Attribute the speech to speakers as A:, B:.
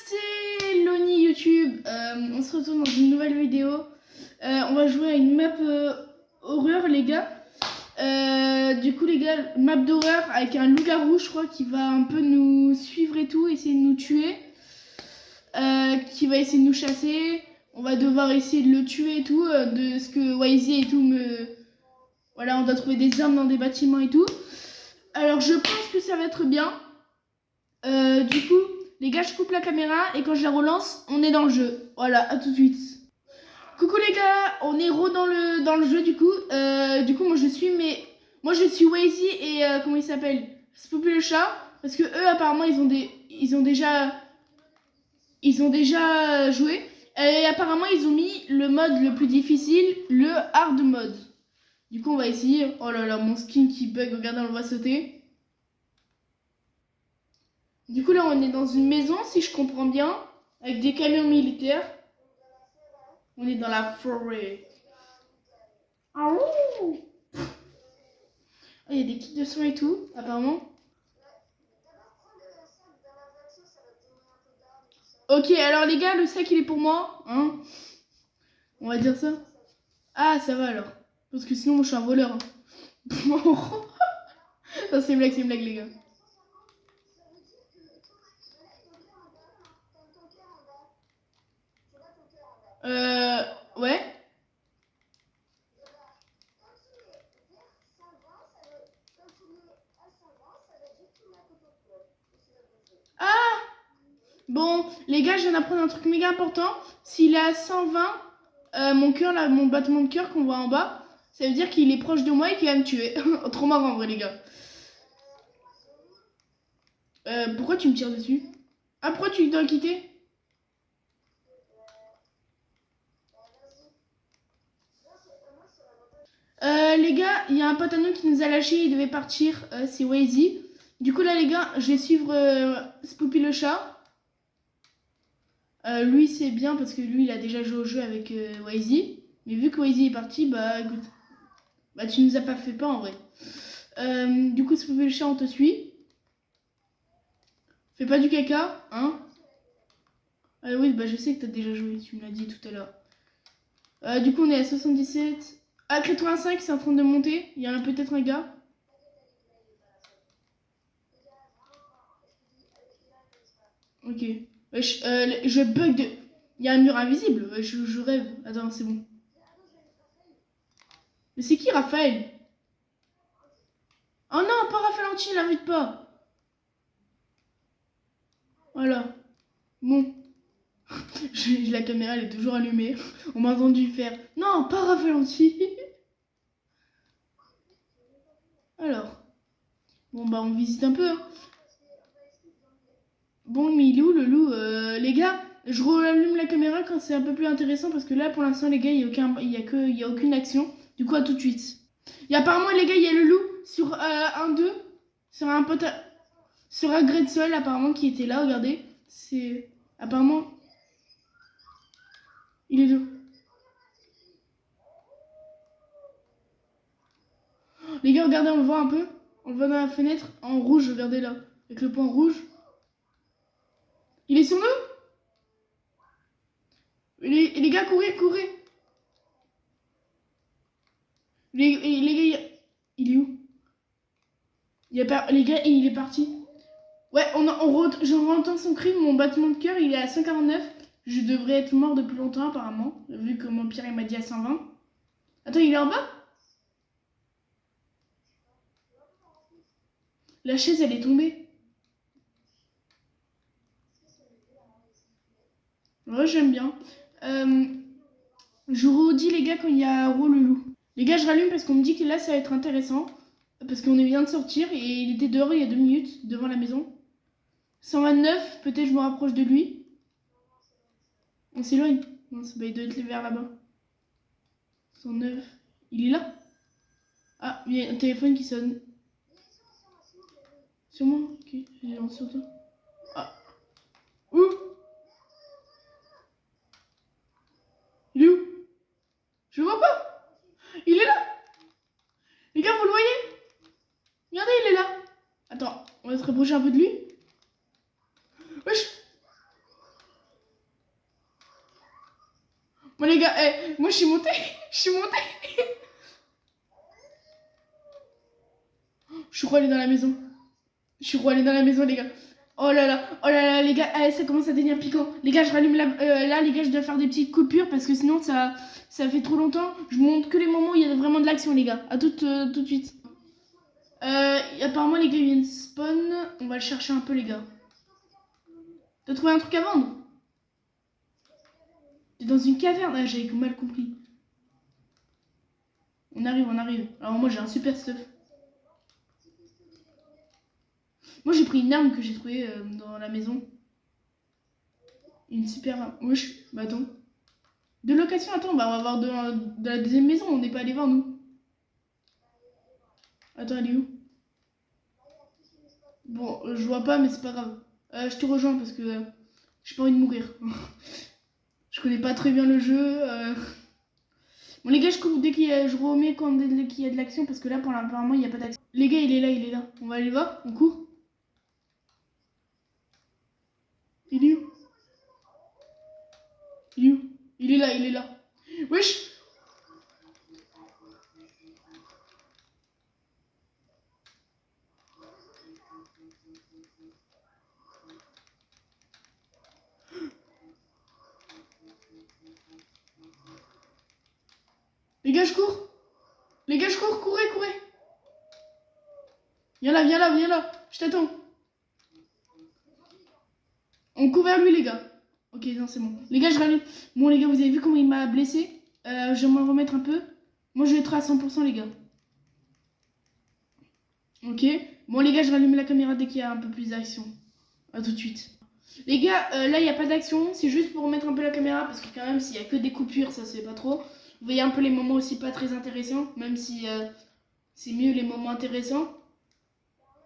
A: c'est Loni YouTube. On se retrouve dans une nouvelle vidéo. On va jouer à une map horreur, les gars. Du coup, les gars, map d'horreur avec un loup-garou, je crois, qui va un peu nous suivre et tout, essayer de nous tuer. Qui va essayer de nous chasser. On va devoir essayer de le tuer et tout. De ce que Waizy et tout me... Voilà, on doit trouver des armes dans des bâtiments et tout. Alors, je pense que ça va être bien. Du coup, les gars, je coupe la caméra et quand je la relance, on est dans le jeu. Voilà, à tout de suite. Coucou les gars, on est dans le jeu du coup. Moi je suis Waizy et comment il s'appelle, Spoopy le chat, parce que eux apparemment ils ont déjà joué et apparemment ils ont mis le mode le plus difficile, le hard mode. Du coup on va essayer. Oh là là, mon skin qui bug, regardez, on le voit sauter. Du coup là on est dans une maison si je comprends bien, avec des camions militaires. On est dans la forêt. Ah ouh! Il y a des kits de soins et tout, apparemment. Ok, alors les gars, le sac il est pour moi, hein? On va dire ça. Ah, ça va alors. Parce que sinon, moi je suis un voleur. Hein. Non, c'est une blague, les gars. Ouais. Ah! Bon, les gars, je viens d'apprendre un truc méga important. S'il est à 120, mon cœur, là, mon battement de cœur qu'on voit en bas, ça veut dire qu'il est proche de moi et qu'il va me tuer. Trop marrant en vrai, les gars. Pourquoi tu me tires dessus? Ah, pourquoi tu dois quitter? Les gars, il y a un pote à nous qui nous a lâché, il devait partir, c'est Waizy. Du coup là les gars, je vais suivre Spoopy le chat. Lui c'est bien parce que lui il a déjà joué au jeu avec Waizy. Mais vu que Waizy est parti, bah écoute, bah tu nous as pas fait peur en vrai. Du coup Spoopy le chat, on te suit. Fais pas du caca, hein. Oui, bah je sais que t'as déjà joué, tu me l'as dit tout à l'heure. Du coup on est à 77. À 85, c'est en train de monter. Il y a peut-être un gars. Ok. Je bug de... Il y a un mur invisible. Je rêve. Attends, c'est bon. Mais c'est qui Raphaël? Oh non, pas Raphaël Anti, il l'invite pas. Voilà. Bon. La caméra, elle est toujours allumée. On m'a entendu faire. Non, pas Raphaël Anti. Alors. Bon, bah, on visite un peu. Hein. Bon, mais il est où le loup? Les gars, je rallume la caméra quand c'est un peu plus intéressant parce que là, pour l'instant, les gars, il y a aucune action. Du coup, à tout de suite. Et apparemment, les gars, il y a le loup sur un 2 sur un pote, sur un gré de sol, apparemment, qui était là. Regardez. C'est. Apparemment. Il est où? Les gars, regardez, on le voit un peu. On le voit dans la fenêtre en rouge, regardez là. Avec le point rouge. Il est sur nous? Les gars, courez. Les gars, il est où? Les gars, il est parti. Ouais, j'en entends son cri, mon battement de cœur, il est à 149. Je devrais être mort depuis longtemps, apparemment, vu que mon pire, il m'a dit à 120. Attends, il est en bas? La chaise, elle est tombée. Ouais, j'aime bien. Je vous redis, les gars, quand il y a Ro le loup. Les gars, je rallume parce qu'on me dit que là, ça va être intéressant. Parce qu'on vient de sortir et il était dehors il y a 2 minutes, devant la maison. 129, peut-être je me rapproche de lui. On s'éloigne. Non, il doit être vers là-bas. 109. Il est là? Ah, il y a un téléphone qui sonne. Sur moi? Ok, j'ai sur toi. Ah. Où? Il est où? Je le vois pas. Il est là. Les gars, vous le voyez? Regardez, il est là. Attends, on va se rapprocher un peu de lui. Wesh. les gars, moi je suis montée. Je suis montée. Je suis roulée dans la maison. Je suis roulée dans la maison, les gars. Oh là là, les gars, ça commence à devenir piquant. Les gars, je rallume là, les gars, je dois faire des petites coupures parce que sinon ça fait trop longtemps. Je vous montre que les moments où il y a vraiment de l'action, les gars. À tout de suite. Apparemment, les gars ils viennent spawn. On va le chercher un peu, les gars. T'as trouvé un truc à vendre? T'es dans une caverne? Ah, j'avais mal compris. On arrive. Alors moi j'ai un super stuff. Moi j'ai pris une arme que j'ai trouvée dans la maison. Une super arme. Wesh, bah attends. De location, attends, bah on va voir de la deuxième maison, on n'est pas allé voir nous. Attends, elle est où? Bon, je vois pas, mais c'est pas grave. Je te rejoins parce que j'ai pas envie de mourir. Je connais pas très bien le jeu. Bon les gars, je coupe dès je remets quand il y a de l'action parce que là, apparemment, il n'y a pas d'action. Les gars, il est là. On va aller voir, on court. Il est où? Il est où? Il est là. Wesh! Les gars, je cours. Les gars, je cours, courez. Viens là. Je t'attends. On court vers lui, les gars. Ok, non, c'est bon. Les gars, je rallume. Bon, les gars, vous avez vu comment il m'a blessé? Je vais m'en remettre un peu. Moi, je vais être à 100%, les gars. Ok. Bon, les gars, je rallume la caméra dès qu'il y a un peu plus d'action. À tout de suite. Les gars, là, il n'y a pas d'action. C'est juste pour remettre un peu la caméra. Parce que quand même, s'il y a que des coupures, ça se fait pas trop. Vous voyez un peu les moments aussi pas très intéressants. Même si c'est mieux les moments intéressants.